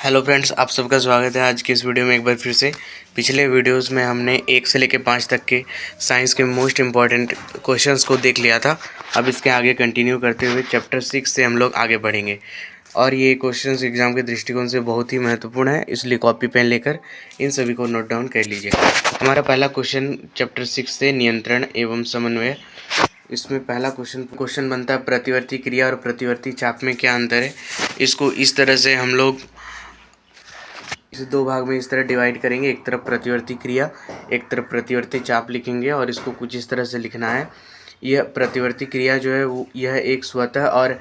Hello friends, आप सबका स्वागत है आज की इस वीडियो में एक बार फिर से। पिछले वीडियोस में हमने 1 से लेकर 5 तक के साइंस के मोस्ट इम्पॉर्टेंट क्वेश्चंस को देख लिया था। अब इसके आगे कंटिन्यू करते हुए चैप्टर 6 से हम लोग आगे बढ़ेंगे और ये क्वेश्चंस एग्जाम के दृष्टिकोण से बहुत ही महत्वपूर्ण है, इसलिए कॉपी पेन लेकर इन सभी को नोट डाउन कर लीजिए। हमारा पहला क्वेश्चन चैप्टर 6 से नियंत्रण एवं समन्वय। इसमें पहला क्वेश्चन बनता है प्रतिवर्ती क्रिया और प्रतिवर्ती चाप में क्या अंतर है। इसको इस तरह से हम लोग इसे दो भाग में इस तरह डिवाइड करेंगे। एक तरफ प्रतिवर्ती क्रिया, एक तरफ प्रतिवर्ती चाप लिखेंगे और इसको कुछ इस तरह से लिखना है। यह प्रतिवर्ती क्रिया जो है वो यह एक स्वतः और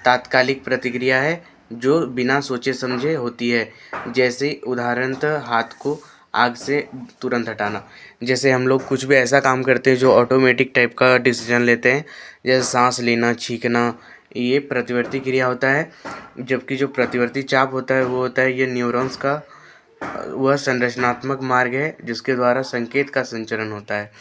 तात्कालिक प्रतिक्रिया है जो बिना सोचे समझे होती है। जैसे उदाहरणतः हाथ को आग से तुरंत हटाना। जैसे हम लोग कुछ भी ऐसा काम करते हैं जो ऑटोमेटिक टाइप का डिसीजन लेते हैं, जैसे सांस लेना, छींकना, ये प्रतिवर्ती क्रिया होता है। जबकि जो प्रतिवर्ती चाप होता है वो होता है ये न्यूरॉन्स का वह संरचनात्मक मार्ग है जिसके द्वारा संकेत का संचरण होता है।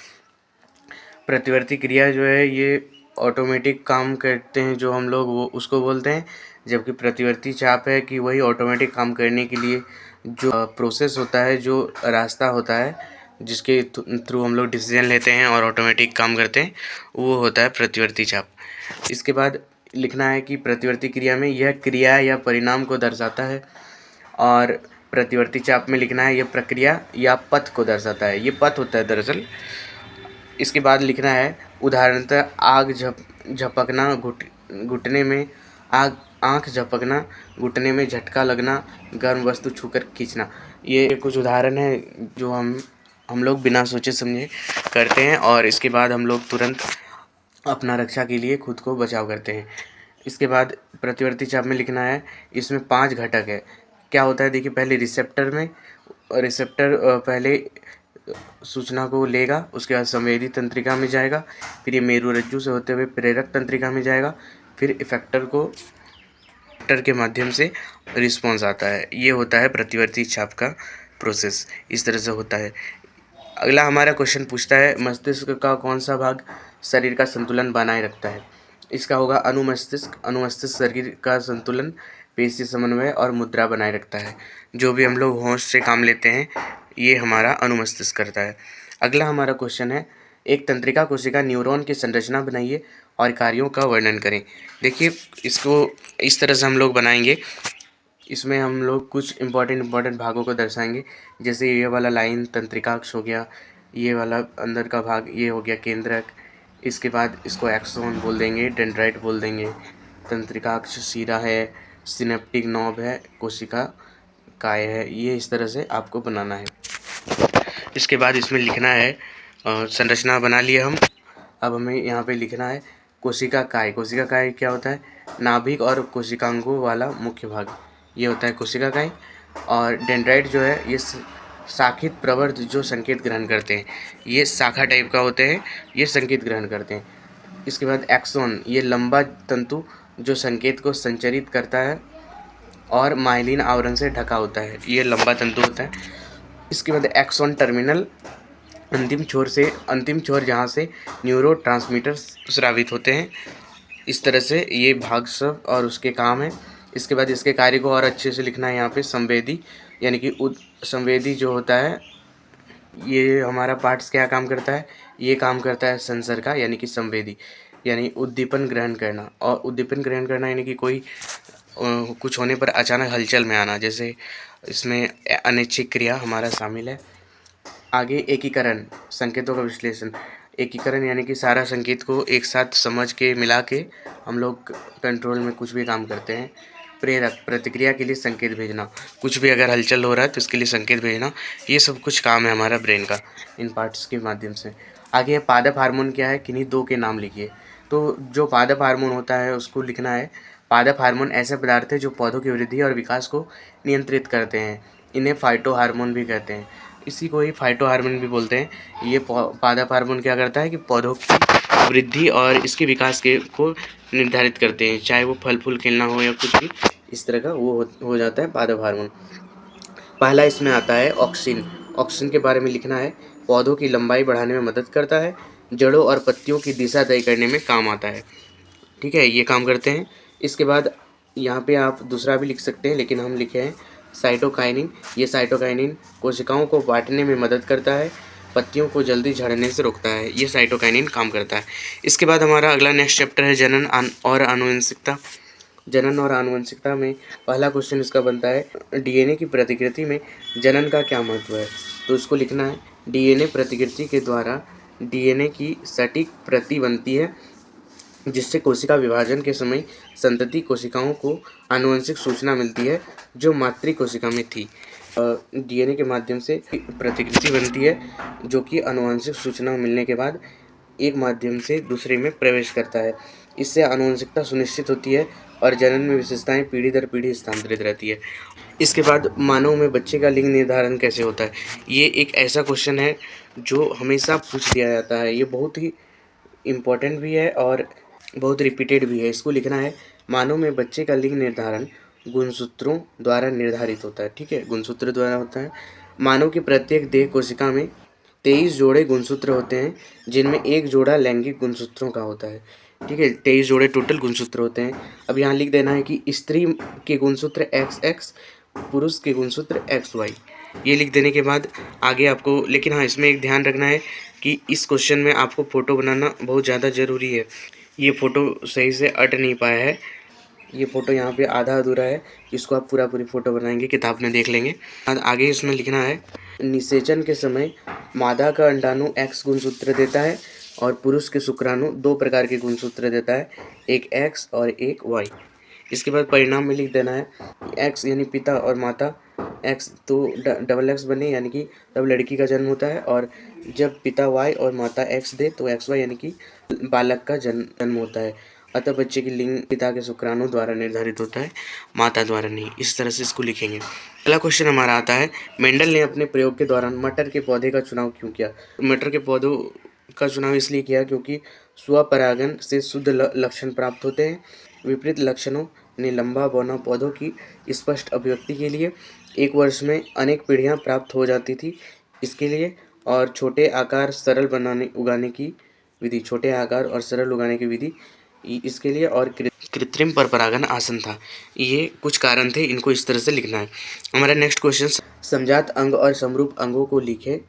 प्रतिवर्ती क्रिया जो है ये ऑटोमेटिक काम करते हैं जो हम लोग वो उसको बोलते हैं, जबकि प्रतिवर्ती चाप है कि वही ऑटोमेटिक काम करने के लिए जो प्रोसेस होता है, जो रास्ता होता है जिसके थ्रू हम लोग डिसीजन लेते हैं और ऑटोमेटिक काम करते हैं, वो होता है प्रतिवर्ती चाप। इसके बाद लिखना है कि प्रतिवर्ती क्रिया में यह क्रिया या परिणाम को दर्शाता है और प्रतिवर्ती चाप में लिखना है यह प्रक्रिया या पथ को दर्शाता है। ये पथ होता है दरअसल। इसके बाद लिखना है उदाहरणतः आग झपकना, घुटने में आँख झपकना, घुटने में झटका लगना, गर्म वस्तु छूकर खींचना। ये कुछ उदाहरण है जो हम लोग बिना सोचे समझे करते हैं और इसके बाद हम लोग तुरंत अपना रक्षा के लिए खुद को बचाव करते हैं। इसके बाद प्रतिवर्ती चाप में लिखना है इसमें 5 घटक है। क्या होता है देखिए, पहले रिसेप्टर पहले सूचना को लेगा, उसके बाद संवेदी तंत्रिका में जाएगा, फिर ये मेरुरज्जु से होते हुए प्रेरक तंत्रिका में जाएगा, फिर इफेक्टर के माध्यम से रिस्पॉन्स आता है। ये होता है प्रतिवर्ती चाप का प्रोसेस, इस तरह से होता है। अगला हमारा क्वेश्चन पूछता है मस्तिष्क का कौन सा भाग शरीर का संतुलन बनाए रखता है। इसका होगा अनुमस्तिष्क। अनुमस्तिष्क शरीर का संतुलन, पेशी समन्वय और मुद्रा बनाए रखता है। जो भी हम लोग होश से काम लेते हैं ये हमारा अनुमस्तिष्क करता है। अगला हमारा क्वेश्चन है एक तंत्रिका कोशिका न्यूरॉन की संरचना बनाइए और कार्यों का वर्णन करें। देखिए, इसको इस तरह से हम लोग बनाएंगे। इसमें हम लोग कुछ इम्पॉर्टेंट भागों को दर्शाएंगे। जैसे ये वाला लाइन तंत्रिकाक्ष हो गया, ये वाला अंदर का भाग ये हो गया केंद्रक। इसके बाद इसको एक्सोन बोल देंगे, डेंड्राइट बोल देंगे। तंत्रिकाक्ष शिरा है, सिनेप्टिक नॉब है, कोशिका काय है। ये इस तरह से आपको बनाना है। इसके बाद इसमें लिखना है संरचना बना लिया हम। अब हमें यहाँ पे लिखना है कोशिका काय। कोशिका काय क्या होता है? नाभिक और कोशिकांगों वाला मुख्य भाग, ये होता है कोशिका काय। और डेंड्राइट जो है ये शाखित प्रवर्त जो संकेत ग्रहण करते हैं, ये शाखा टाइप का होते हैं, ये संकेत ग्रहण करते हैं। इसके बाद एक्सोन, ये लंबा तंतु जो संकेत को संचरित करता है और माइलिन आवरण से ढका होता है, ये लंबा तंतु होता है। इसके बाद एक्सोन टर्मिनल, अंतिम छोर जहाँ से न्यूरोट्रांसमीटर स्रावित होते हैं। इस तरह से ये भाग सब और उसके काम है। इसके बाद इसके कार्य को और अच्छे से लिखना है यहाँ पे। संवेदी यानी कि संवेदी जो होता है ये हमारा पार्ट्स क्या काम करता है? ये काम करता है सेंसर का, यानी कि संवेदी यानी उद्दीपन ग्रहण करना। और उद्दीपन ग्रहण करना यानी कि कोई कुछ होने पर अचानक हलचल में आना, जैसे इसमें अनैच्छिक क्रिया हमारा शामिल है। आगे एकीकरण, संकेतों का विश्लेषण। एकीकरण यानी कि सारा संकेत को एक साथ समझ के मिला के हम लोग कंट्रोल में कुछ भी काम करते हैं। प्रेरक, प्रतिक्रिया के लिए संकेत भेजना, कुछ भी अगर हलचल हो रहा है तो इसके लिए संकेत भेजना। ये सब कुछ काम है हमारा ब्रेन का इन पार्ट्स के माध्यम से। आगे पादप हार्मोन क्या है, किन्हीं 2 के नाम लिखिए। तो जो पादप हार्मोन होता है उसको लिखना है पादप हार्मोन ऐसे पदार्थ है जो पौधों की वृद्धि और विकास को नियंत्रित करते हैं। इन्हें फाइटो हार्मोन भी कहते हैं, इसी को ही फाइटो हार्मोन भी बोलते हैं। ये पादप हार्मोन क्या करता है कि पौधों की वृद्धि और इसके विकास को निर्धारित करते हैं, चाहे वो फल फूल खिलना हो या कुछ भी इस तरह का वो हो जाता है पादप हार्मोन। पहला इसमें आता है ऑक्सिन। ऑक्सिन के बारे में लिखना है पौधों की लंबाई बढ़ाने में मदद करता है, जड़ों और पत्तियों की दिशा तय करने में काम आता है। ठीक है, ये काम करते हैं। इसके बाद यहाँ पे आप दूसरा भी लिख सकते हैं, लेकिन हम लिखे हैं साइटोकाइनिन, ये साइटोकाइनिन कोशिकाओं को बांटने में मदद करता है, पत्तियों को जल्दी झड़ने से रोकता है, ये साइटोकाइनिन काम करता है। इसके बाद हमारा अगला नेक्स्ट चैप्टर है जनन और आनुवंशिकता। जनन और आनुवंशिकता में पहला क्वेश्चन इसका बनता है डीएनए की प्रतिकृति में जनन का क्या महत्व है। तो इसको लिखना है डीएनए प्रतिकृति के द्वारा डीएनए की सटीक प्रति बनती है, जिससे कोशिका विभाजन के समय संतति कोशिकाओं को आनुवंशिक सूचना मिलती है जो मातृ कोशिका में थी। डीएनए के माध्यम से प्रतिकृति बनती है जो कि आनुवंशिक सूचना मिलने के बाद एक माध्यम से दूसरे में प्रवेश करता है। इससे आनुवंशिकता सुनिश्चित होती है और जनन में विशेषताएं पीढ़ी दर पीढ़ी स्थानांतरित रहती है। इसके बाद मानव में बच्चे का लिंग निर्धारण कैसे होता है। ये एक ऐसा क्वेश्चन है जो हमेशा पूछ दिया जाता है। ये बहुत ही इम्पोर्टेंट भी है और बहुत रिपीटेड भी है। इसको लिखना है मानव में बच्चे का लिंग निर्धारण गुणसूत्रों द्वारा निर्धारित होता है। ठीक है, गुणसूत्र द्वारा होता है। मानव की प्रत्येक देह कोशिका में 23 जोड़े गुणसूत्र होते हैं, जिनमें एक जोड़ा लैंगिक गुणसूत्रों का होता है। ठीक है, 23 जोड़े टोटल गुणसूत्र होते हैं। अब यहाँ लिख देना है कि स्त्री के गुणसूत्र XX, पुरुष के गुणसूत्र XY। ये लिख देने के बाद आगे आपको, लेकिन हाँ इसमें एक ध्यान रखना है कि इस क्वेश्चन में आपको फ़ोटो बनाना बहुत ज़्यादा ज़रूरी है। ये फ़ोटो सही से अट नहीं पाया है, ये फ़ोटो यहाँ पे आधा अधूरा है, इसको आप पूरी फ़ोटो बनाएंगे, किताब में देख लेंगे। आगे इसमें लिखना है निषेचन के समय मादा का अंडाणु X गुणसूत्र देता है और पुरुष के शुक्राणु 2 प्रकार के गुणसूत्र देता है, एक X और एक Y। इसके बाद परिणाम में लिख देना है X यानी पिता और माता, X तो डबल X बने यानी कि तब लड़की का जन्म होता है, और जब पिता Y और माता X दे तो XY यानी कि बालक का जन्म होता है। अतः बच्चे की लिंग पिता के शुक्राणु द्वारा निर्धारित होता है, माता द्वारा नहीं। इस तरह से इसको लिखेंगे। अगला क्वेश्चन हमारा आता है मेंडल ने अपने प्रयोग के दौरान मटर के पौधे का चुनाव क्यों किया। मटर के पौधों का चुनाव इसलिए किया क्योंकि स्वपरागन से शुद्ध लक्षण प्राप्त होते हैं। विपरीत लक्षणों ने लंबा बौना पौधों की स्पष्ट अभिव्यक्ति के लिए एक वर्ष में अनेक पीढ़ियां प्राप्त हो जाती थी, इसके लिए और छोटे आकार सरल उगाने की विधि, छोटे आकार और सरल उगाने की विधि इसके लिए, और कृत्रिम पर परागन आसन था। ये कुछ कारण थे, इनको इस तरह से लिखना है। हमारा नेक्स्ट क्वेश्चन समजात अंग और समरूप अंगों को लिखे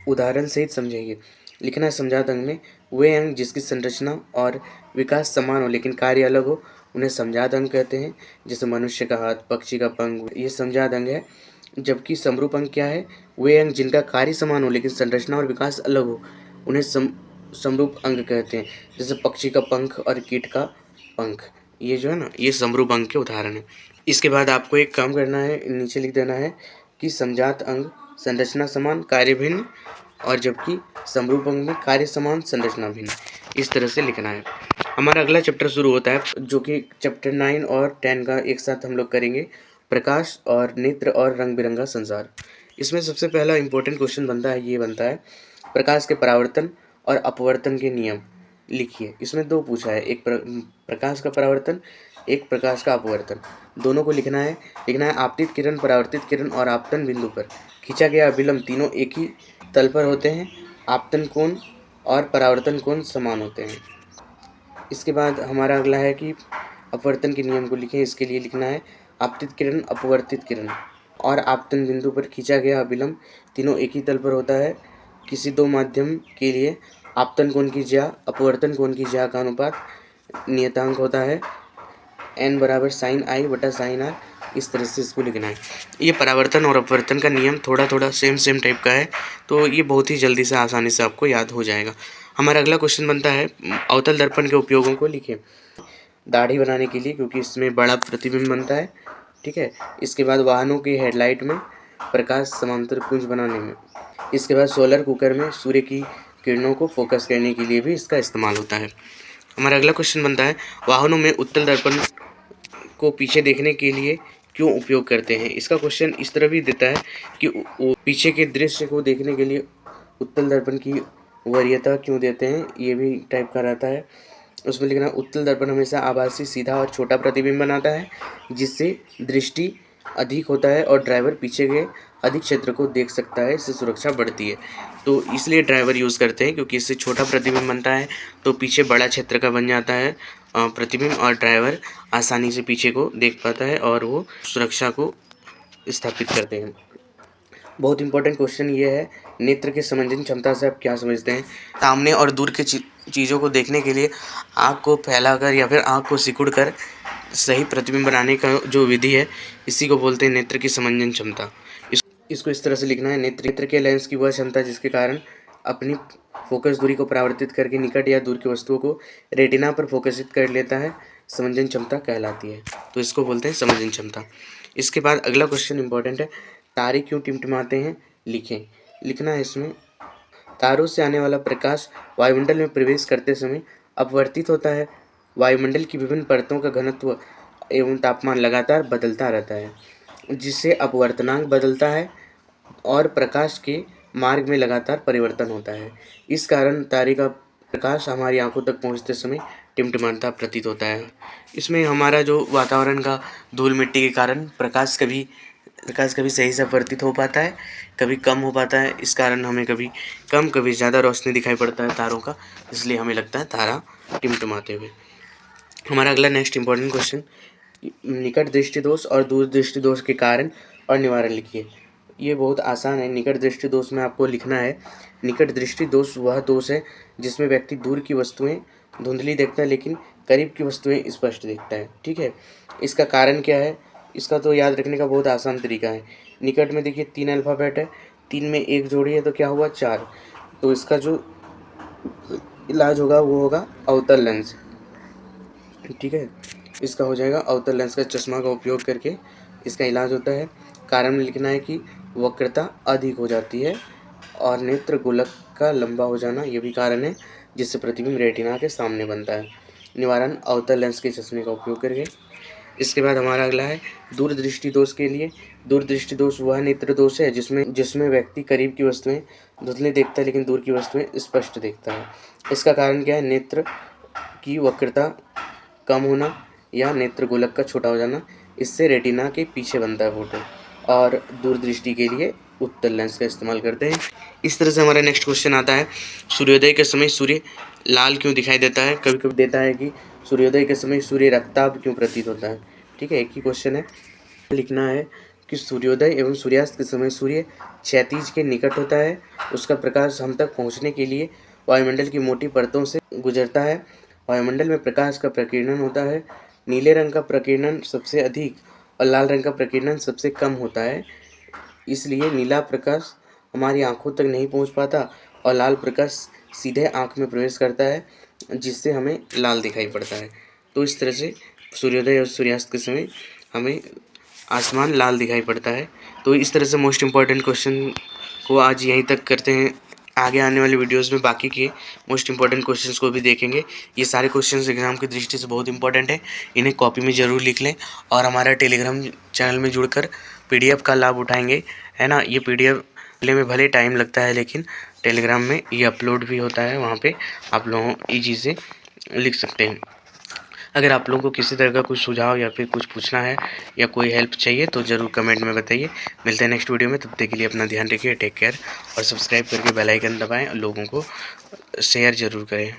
उदाहरण सहित समझेंगे। लिखना है समजात अंग में वे अंग जिसकी संरचना और विकास समान हो लेकिन कार्य अलग हो, उन्हें समजात अंग कहते हैं। जैसे मनुष्य का हाथ, पक्षी का पंख, ये समजात अंग है। जबकि समरूप अंग क्या है, वे अंग जिनका कार्य समान हो लेकिन संरचना और विकास अलग हो, उन्हें समरूप अंग कहते हैं। जैसे पक्षी का पंख और कीट का पंख, ये जो है ना, ये समरूप अंग के उदाहरण है। इसके बाद आपको एक काम करना है, नीचे लिख देना है कि समजात अंग संरचना समान कार्य भिन्न, और जबकि समरूप अंग में कार्य समान संरचना भिन्न। इस तरह से लिखना है। हमारा अगला चैप्टर शुरू होता है जो कि चैप्टर 9 और 10 का एक साथ हम लोग करेंगे, प्रकाश और नेत्र और रंग बिरंगा संसार। इसमें सबसे पहला इंपॉर्टेंट क्वेश्चन बनता है प्रकाश के परावर्तन और अपवर्तन के नियम लिखिए। इसमें 2 पूछा है, एक प्रकाश का परावर्तन, एक प्रकाश का अपवर्तन। दोनों को लिखना है आपतित किरण, परावर्तित किरण और आपतन बिंदु पर खींचा गया अभिलंब तीनों एक ही तल पर होते हैं। आपतन कोण और परावर्तन कोण समान होते हैं। इसके बाद हमारा अगला है कि अपवर्तन के नियम को लिखें। इसके लिए लिखना है आपतित किरण, अपवर्तित किरण और आपतन बिंदु पर खींचा गया अभिलंब तीनों एक ही तल पर होता है। किसी 2 माध्यम के लिए आपतन कोण की ज्या, अपवर्तन कोण की ज्या का अनुपात नियतांक होता है n बराबर sin I बटा sin R। इस तरह से इसको लिखना है। ये परावर्तन और अपवर्तन का नियम थोड़ा सेम टाइप का है, तो ये बहुत ही जल्दी से आसानी से आपको याद हो जाएगा। हमारा अगला क्वेश्चन बनता है अवतल दर्पण के उपयोगों को लिखें। दाढ़ी बनाने के लिए, क्योंकि इसमें बड़ा प्रतिबिंब बनता है। ठीक है, इसके बाद वाहनों की हेडलाइट में प्रकाश समांतर पुंज बनाने में। इसके बाद सोलर कुकर में सूर्य की किरणों को फोकस करने के लिए भी इसका इस्तेमाल होता है। हमारा अगला क्वेश्चन बनता है वाहनों में उत्तल दर्पण को पीछे देखने के लिए क्यों उपयोग करते हैं। इसका क्वेश्चन इस तरह भी देता है कि पीछे के दृश्य को देखने के लिए उत्तल दर्पण की वरीयता क्यों देते हैं, ये भी टाइप का रहता है। उसमें लिखना उत्तल दर्पण हमेशा आभासी, सीधा और छोटा प्रतिबिंब बनाता है, जिससे दृष्टि अधिक होता है और ड्राइवर पीछे के अधिक क्षेत्र को देख सकता है, इससे सुरक्षा बढ़ती है। तो इसलिए ड्राइवर यूज़ करते हैं, क्योंकि इससे छोटा प्रतिबिंब बनता है तो पीछे बड़ा क्षेत्र का बन जाता है प्रतिबिंब, और ड्राइवर आसानी से पीछे को देख पाता है और वो सुरक्षा को स्थापित करते हैं। बहुत इंपॉर्टेंट क्वेश्चन ये है, नेत्र के समंजन क्षमता से आप क्या समझते हैं? सामने और दूर के चीज़ों को देखने के लिए आँख को फैलाकर या फिर आँख को सिकुड़ कर सही प्रतिबिंब बनाने का जो विधि है, इसी को बोलते हैं नेत्र की समंजन क्षमता। इसको इस तरह से लिखना है, नेत्र के लेंस की वह क्षमता जिसके कारण अपनी फोकस दूरी को परावर्तित करके निकट या दूर की वस्तुओं को रेटिना पर फोकसित कर लेता है, समंजन क्षमता कहलाती है। तो इसको बोलते हैं समंजन क्षमता। इसके बाद अगला क्वेश्चन इंपॉर्टेंट है, तारे क्यों टिमटिमाते हैं? लिखें। लिखना है इसमें, तारों से आने वाला प्रकाश वायुमंडल में प्रवेश करते समय अपवर्तित होता है। वायुमंडल की विभिन्न परतों का घनत्व एवं तापमान लगातार बदलता रहता है, जिससे अपवर्तनांक बदलता है और प्रकाश के मार्ग में लगातार परिवर्तन होता है। इस कारण तारे का प्रकाश हमारी आंखों तक पहुंचते समय टिमटिमाता प्रतीत होता है। इसमें हमारा जो वातावरण का धूल मिट्टी के कारण प्रकाश कभी सही से अपवर्तित हो पाता है, कभी कम हो पाता है। इस कारण हमें कभी कम कभी ज़्यादा रोशनी दिखाई पड़ता है तारों का, इसलिए हमें लगता है तारा टिमटिमाते हुए। हमारा अगला नेक्स्ट इंपॉर्टेंट क्वेश्चन, निकट दृष्टि दोष और दूर दृष्टि दोष के कारण और निवारण लिखिए। ये बहुत आसान है। निकट दृष्टि दोष में आपको लिखना है, निकट दृष्टि दोष वह दोष है जिसमें व्यक्ति दूर की वस्तुएं धुंधली देखता है लेकिन करीब की वस्तुएं स्पष्ट देखता है। ठीक है, इसका कारण क्या है? इसका तो याद रखने का बहुत आसान तरीका है। निकट में देखिए 3 अल्फ़ाबेट है, 3 में 1 जोड़ी है तो क्या हुआ 4। तो इसका जो इलाज होगा वो होगा अवतल लेंस। ठीक है, इसका हो जाएगा अवतल लेंस का चश्मा का उपयोग करके इसका इलाज होता है। कारण में लिखना है कि वक्रता अधिक हो जाती है और नेत्र गोलक का लंबा हो जाना, ये भी कारण है जिससे प्रतिबिंब रेटिना के सामने बनता है। निवारण अवतल लेंस के चश्मे का उपयोग करके। इसके बाद हमारा अगला है दूरदृष्टि दोष के लिए। दूरदृष्टि दोष वह नेत्र दोष है जिसमें व्यक्ति करीब की वस्तुएं धुंधली देखता है लेकिन दूर की वस्तुएं स्पष्ट देखता है। इसका कारण क्या है? नेत्र की वक्रता कम होना या नेत्र गोलक का छोटा हो जाना, इससे रेटिना के पीछे बनता है फोटो। और दूरदृष्टि के लिए उत्तल लेंस का इस्तेमाल करते हैं। इस तरह से हमारा नेक्स्ट क्वेश्चन आता है, सूर्योदय के समय सूर्य लाल क्यों दिखाई देता है? कभी कभी देता है कि सूर्योदय के समय सूर्य रक्ताभ क्यों प्रतीत होता है। ठीक है, एक ही क्वेश्चन है। लिखना है कि सूर्योदय एवं सूर्यास्त के समय सूर्य क्षैतिज के निकट होता है। उसका प्रकाश हम तक पहुँचने के लिए वायुमंडल की मोटी परतों से गुजरता है। वायुमंडल में प्रकाश का प्रकीर्णन होता है। नीले रंग का प्रकीर्णन सबसे अधिक और लाल रंग का प्रकीर्णन सबसे कम होता है, इसलिए नीला प्रकाश हमारी आंखों तक नहीं पहुंच पाता और लाल प्रकाश सीधे आंख में प्रवेश करता है, जिससे हमें लाल दिखाई पड़ता है। तो इस तरह से सूर्योदय और सूर्यास्त के समय हमें आसमान लाल दिखाई पड़ता है। तो इस तरह से मोस्ट इम्पॉर्टेंट क्वेश्चन को आज यहीं तक करते हैं। आगे आने वाले वीडियोस में बाकी के मोस्ट इंपॉर्टेंट क्वेश्चंस को भी देखेंगे। ये सारे क्वेश्चंस एग्जाम की दृष्टि से बहुत इंपॉर्टेंट है, इन्हें कॉपी में ज़रूर लिख लें और हमारा टेलीग्राम चैनल में जुड़कर पीडीएफ का लाभ उठाएंगे, है ना। ये पीडीएफ लेने में भले टाइम लगता है लेकिन टेलीग्राम में ये अपलोड भी होता है, वहाँ पर आप लोगों ईजी से लिख सकते हैं। अगर आप लोगों को किसी तरह का कुछ सुझाव या फिर कुछ पूछना है या कोई हेल्प चाहिए तो ज़रूर कमेंट में बताइए। मिलते हैं नेक्स्ट वीडियो में, तब तक के लिए अपना ध्यान रखिए, टेक केयर और सब्सक्राइब करके बेल आइकन दबाएं और लोगों को शेयर ज़रूर करें।